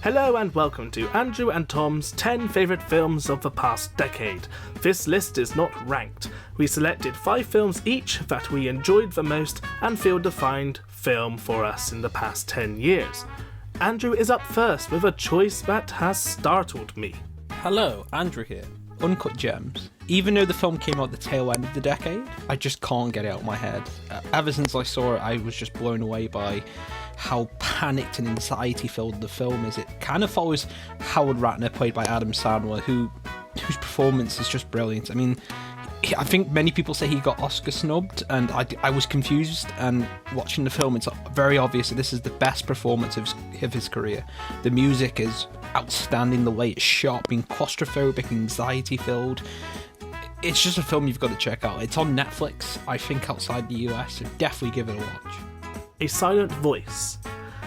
Hello and welcome to Andrew and Tom's 10 favourite films of the past decade. This list is not ranked. We selected 5 films each that we enjoyed the most and feel defined film for us in the past 10 years. Andrew is up first with a choice that has startled me. Hello, Andrew here. Uncut Gems. Even though the film came out the tail end of the decade, I just can't get it out of my head. Ever since I saw it, I was just blown away by how panicked and anxiety-filled the film is. It kind of follows Howard Ratner, played by Adam Sandler, whose performance is just brilliant. I mean, I think many people say he got Oscar snubbed, and I was confused, and watching the film, it's very obvious that this is the best performance of his career. The music is outstanding, the way it's shot, being claustrophobic, anxiety-filled. It's just a film you've got to check out. It's on Netflix, I think, outside the US, so definitely give it a watch. A Silent Voice.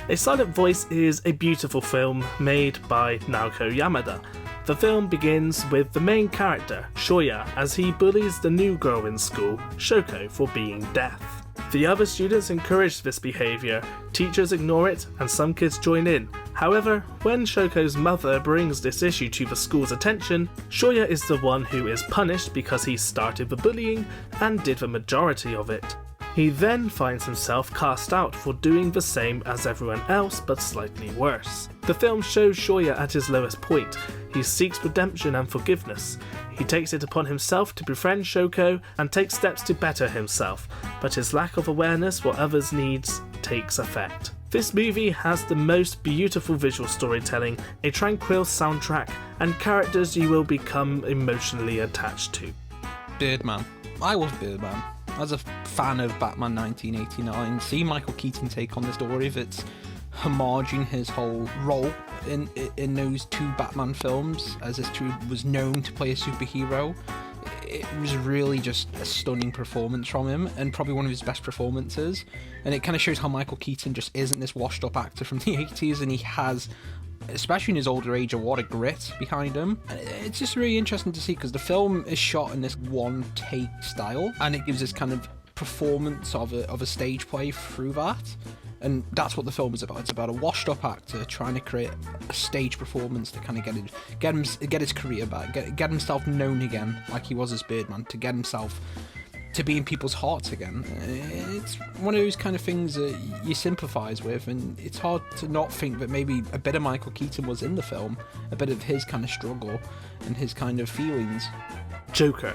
A Silent Voice is a beautiful film made by Naoko Yamada. The film begins with the main character, Shoya, as he bullies the new girl in school, Shoko, for being deaf. The other students encourage this behaviour, teachers ignore it, and some kids join in. However, when Shoko's mother brings this issue to the school's attention, Shoya is the one who is punished because he started the bullying and did the majority of it. He then finds himself cast out for doing the same as everyone else, but slightly worse. The film shows Shoya at his lowest point. He seeks redemption and forgiveness. He takes it upon himself to befriend Shoko and takes steps to better himself, but his lack of awareness for others' needs takes effect. This movie has the most beautiful visual storytelling, a tranquil soundtrack, and characters you will become emotionally attached to. Birdman. I love Birdman. As a fan of Batman 1989, see Michael Keaton take on the story that's homaging his whole role in those 2 Batman films, as this dude was known to play a superhero. It was really just a stunning performance from him, and probably one of his best performances. And it kind of shows how Michael Keaton just isn't this washed-up actor from the 80s, and he has, especially in his older age, a lot of grit behind him. And it's just really interesting to see, because the film is shot in this one-take style, and it gives this kind of performance of a stage play through that. And that's what the film is about. It's about a washed-up actor trying to create a stage performance to kind of get his career back, get himself known again, like he was as Birdman, to get himself to be in people's hearts again. It's one of those kind of things that you sympathise with, and it's hard to not think that maybe a bit of Michael Keaton was in the film, a bit of his kind of struggle and his kind of feelings. Joker.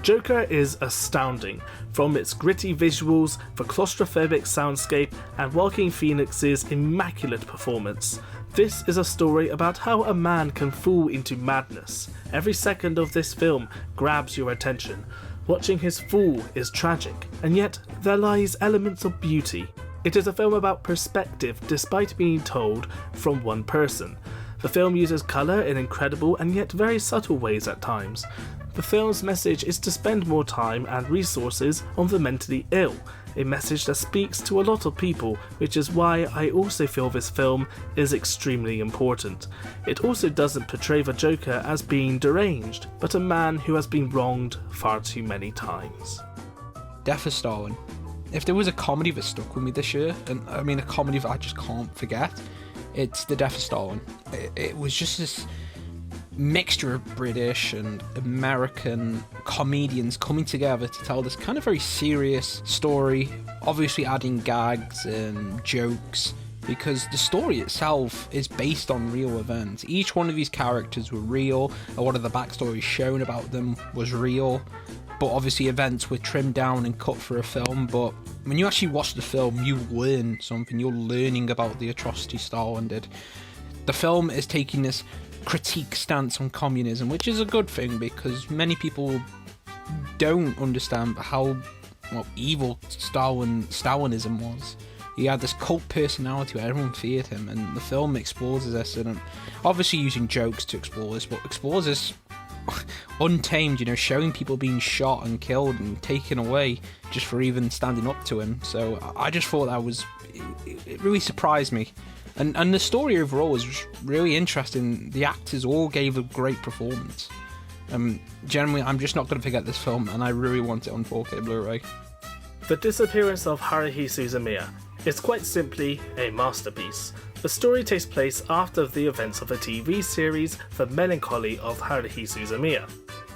Joker is astounding, from its gritty visuals, the claustrophobic soundscape, and Joaquin Phoenix's immaculate performance. This is a story about how a man can fall into madness. Every second of this film grabs your attention. Watching his fall is tragic, and yet there lies elements of beauty. It is a film about perspective despite being told from one person. The film uses colour in incredible and yet very subtle ways at times. The film's message is to spend more time and resources on the mentally ill, a message that speaks to a lot of people, which is why I also feel this film is extremely important. It also doesn't portray the Joker as being deranged, but a man who has been wronged far too many times. Death of Stalin. If there was a comedy that stuck with me this year, and I mean a comedy that I just can't forget, it's The Death of Stalin. It was just this mixture of British and American comedians coming together to tell this kind of very serious story, obviously adding gags and jokes, because the story itself is based on real events. Each one of these characters were real, and what of the backstory shown about them was real, but obviously events were trimmed down and cut for a film. But when you actually watch the film, you learn something. You're learning about the atrocity Stalin did. The film is taking this critique stance on communism, which is a good thing, because many people don't understand how evil Stalinism was. He had this cult personality where everyone feared him, and the film explores this, and obviously using jokes to explore this, but explores this untamed, showing people being shot and killed and taken away just for even standing up to him. So I just thought it really surprised me. And the story overall was really interesting. The actors all gave a great performance. Generally, I'm just not going to forget this film, and I really want it on 4K Blu-ray. The Disappearance of Haruhi Suzumiya. It's quite simply a masterpiece. The story takes place after the events of a TV series, The Melancholy of Haruhi Suzumiya.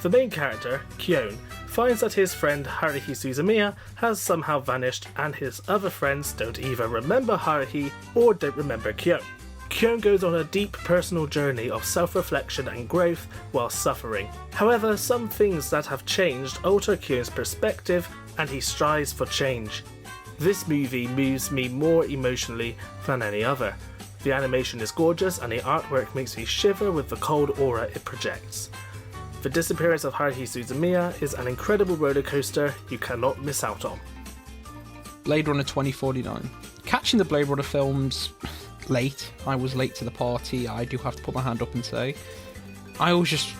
The main character, Kyon, finds that his friend Haruhi Suzumiya has somehow vanished and his other friends don't either remember Haruhi or don't remember Kyon. Kyon goes on a deep personal journey of self-reflection and growth while suffering. However, some things that have changed alter Kyon's perspective and he strives for change. This movie moves me more emotionally than any other. The animation is gorgeous and the artwork makes me shiver with the cold aura it projects. The disappearance of Haruhi Suzumiya is an incredible roller coaster you cannot miss out on. Blade Runner 2049. Catching the Blade Runner films late. I was late to the party, I do have to put my hand up and say. I was just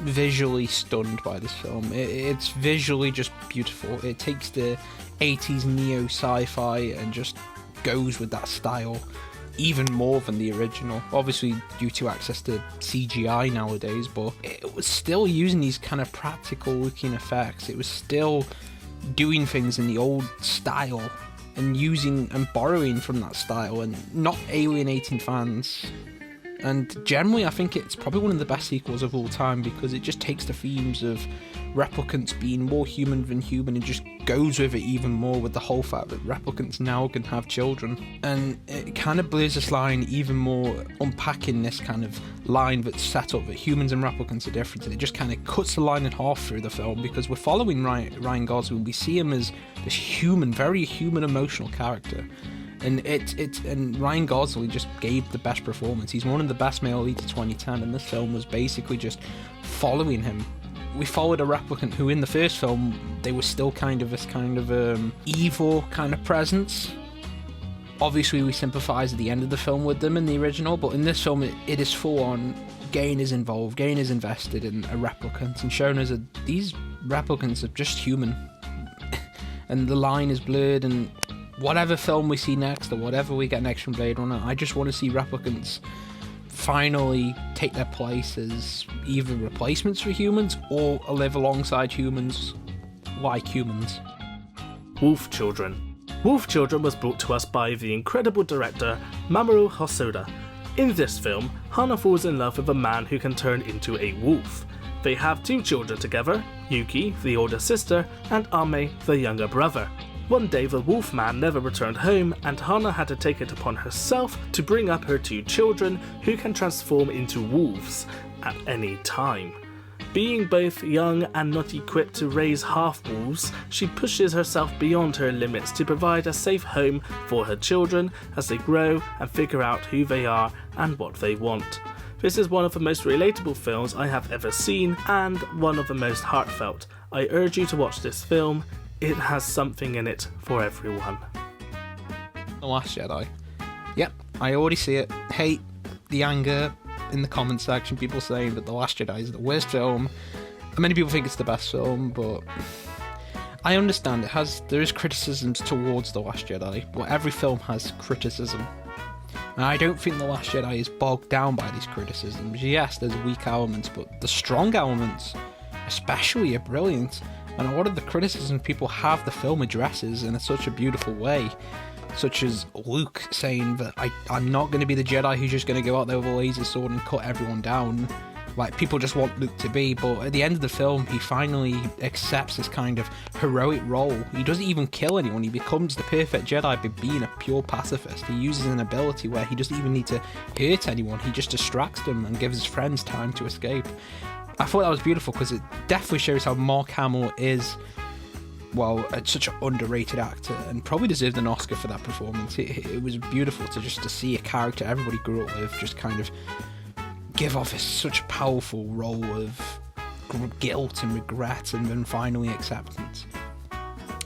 visually stunned by this film. It's visually just beautiful. It takes the 80s neo sci-fi and just goes with that style even more than the original. Obviously due to access to CGI nowadays, but it was still using these kind of practical looking effects. It was still doing things in the old style and using and borrowing from that style and not alienating fans. And generally I think it's probably one of the best sequels of all time because it just takes the themes of replicants being more human than human and just goes with it even more with the whole fact that replicants now can have children. And it kind of blurs this line even more, unpacking this kind of line that's set up that humans and replicants are different, and it just kind of cuts the line in half through the film because we're following Ryan Gosling. We see him as this human, very human, emotional character. And and Ryan Gosling just gave the best performance. He's one of the best male leads of 2010, and this film was basically just following him. We followed a replicant who in the first film, they were still kind of this kind of evil kind of presence. Obviously we sympathise at the end of the film with them in the original, but in this film it is full on. Gain is involved, Gain is invested in a replicant and showing us that these replicants are just human. And the line is blurred, and whatever film we see next or whatever we get next from Blade Runner, I just want to see replicants finally take their place as either replacements for humans or live alongside humans like humans. Wolf Children. Wolf Children was brought to us by the incredible director Mamoru Hosoda. In this film, Hana falls in love with a man who can turn into a wolf. They have 2 children together, Yuki, the older sister, and Ame, the younger brother. One day the wolf man never returned home and Hana had to take it upon herself to bring up her 2 children who can transform into wolves at any time. Being both young and not equipped to raise half-wolves, she pushes herself beyond her limits to provide a safe home for her children as they grow and figure out who they are and what they want. This is one of the most relatable films I have ever seen and one of the most heartfelt. I urge you to watch this film. It has something in it for everyone. The Last Jedi. Yep, I already see it. Hate the anger in the comment section, people saying that The Last Jedi is the worst film. Many people think it's the best film, but I understand there is criticisms towards The Last Jedi, but every film has criticism. And I don't think The Last Jedi is bogged down by these criticisms. Yes, there's weak elements, but the strong elements especially are brilliant. And a lot of the criticism people have the film addresses in such a beautiful way, such as Luke saying that I'm not going to be the Jedi who's just going to go out there with a laser sword and cut everyone down, like people just want Luke to be. But at the end of the film, he finally accepts this kind of heroic role. He doesn't even kill anyone, he becomes the perfect Jedi by being a pure pacifist. He uses an ability where he doesn't even need to hurt anyone, he just distracts them and gives his friends time to escape. I thought that was beautiful because it definitely shows how Mark Hamill is, well, such an underrated actor and probably deserved an Oscar for that performance. It was beautiful to see a character everybody grew up with just kind of give off such a powerful role of guilt and regret and then finally acceptance.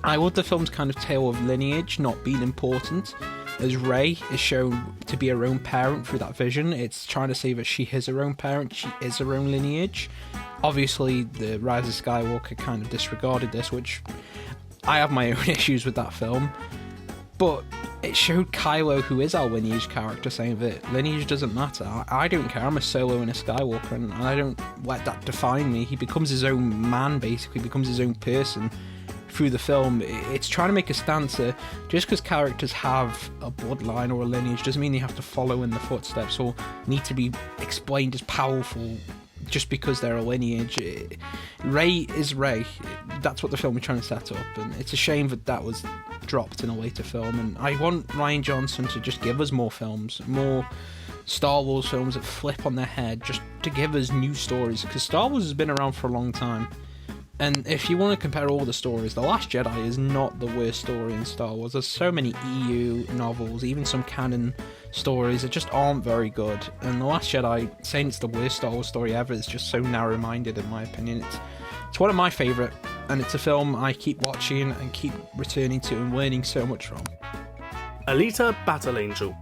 I love the film's kind of tale of lineage not being important, as Rey is shown to be her own parent through that vision. It's trying to say that she is her own parent, she is her own lineage. Obviously, the Rise of Skywalker kind of disregarded this, which I have my own issues with that film. But it showed Kylo, who is our lineage character, saying that lineage doesn't matter. I don't care, I'm a Solo and a Skywalker, and I don't let that define me. He becomes his own man, basically, becomes his own person through the film. It's trying to make a stance here. Just because characters have a bloodline or a lineage doesn't mean they have to follow in the footsteps or need to be explained as powerful just because they're a lineage. Rey is Rey. That's what the film is trying to set up, and it's a shame that that was dropped in a later film. And I want Rian Johnson to just give us more films, more Star Wars films that flip on their head, just to give us new stories, because Star Wars has been around for a long time. And if you want to compare all the stories, The Last Jedi is not the worst story in Star Wars. There's so many EU novels, even some canon stories that just aren't very good. And The Last Jedi, saying it's the worst Star Wars story ever, is just so narrow-minded in my opinion. It's one of my favourite, and it's a film I keep watching and keep returning to and learning so much from. Alita Battle Angel.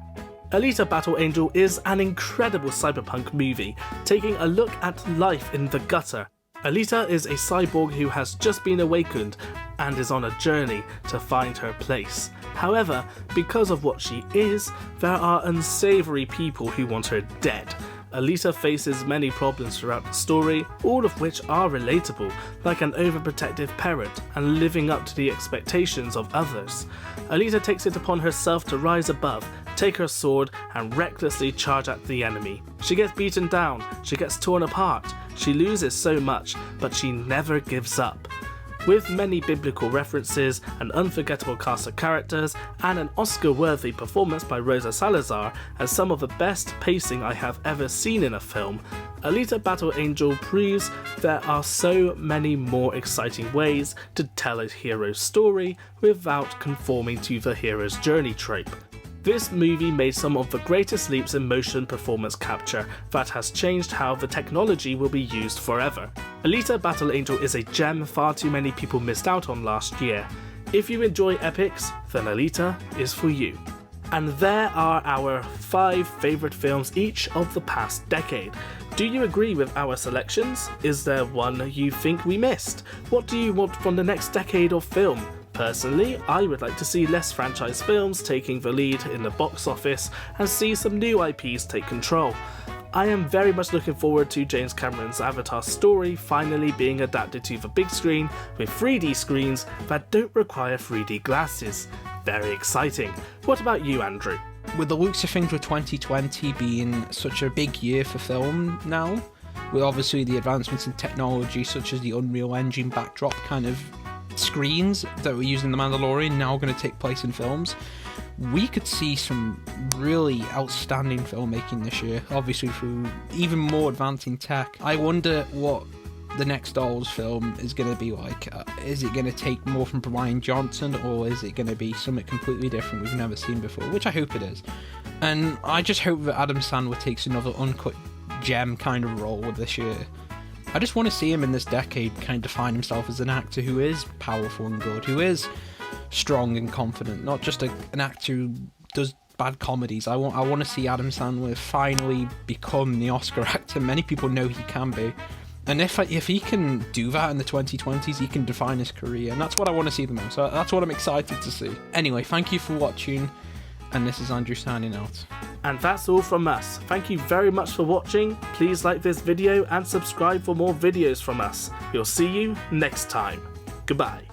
Alita Battle Angel is an incredible cyberpunk movie, taking a look at life in the gutter. Alita is a cyborg who has just been awakened and is on a journey to find her place. However, because of what she is, there are unsavory people who want her dead. Alita faces many problems throughout the story, all of which are relatable, like an overprotective parent and living up to the expectations of others. Alita takes it upon herself to rise above, take her sword and recklessly charge at the enemy. She gets beaten down, she gets torn apart, she loses so much, but she never gives up. With many biblical references, an unforgettable cast of characters, and an Oscar-worthy performance by Rosa Salazar as some of the best pacing I have ever seen in a film, Alita Battle Angel proves there are so many more exciting ways to tell a hero's story without conforming to the hero's journey trope. This movie made some of the greatest leaps in motion performance capture that has changed how the technology will be used forever. Alita Battle Angel is a gem far too many people missed out on last year. If you enjoy epics, then Alita is for you. And there are our 5 favourite films each of the past decade. Do you agree with our selections? Is there one you think we missed? What do you want from the next decade of film? Personally, I would like to see less franchise films taking the lead in the box office and see some new IPs take control. I am very much looking forward to James Cameron's Avatar story finally being adapted to the big screen with 3D screens that don't require 3D glasses. Very exciting. What about you, Andrew? With the looks of things with 2020 being such a big year for film now, with obviously the advancements in technology such as the Unreal Engine backdrop kind of screens that were used in The Mandalorian now going to take place in films, we could see some really outstanding filmmaking this year, obviously through even more advancing tech. I wonder what the next Star Wars film is going to be like. Is it going to take more from Rian Johnson, or is it going to be something completely different we've never seen before, which I hope it is. And I just hope that Adam Sandler takes another uncut gem kind of role this year. I just want to see him in this decade kind of define himself as an actor who is powerful and good, who is strong and confident, not just an actor who does bad comedies. I want to see Adam Sandler finally become the Oscar actor many people know he can be. And if he can do that in the 2020s, he can define his career, and that's what I want to see the most. So that's what I'm excited to see. Anyway, thank you for watching, and this is Andrew signing out. And that's all from us. Thank you very much for watching. Please like this video and subscribe for more videos from us. We'll see you next time. Goodbye.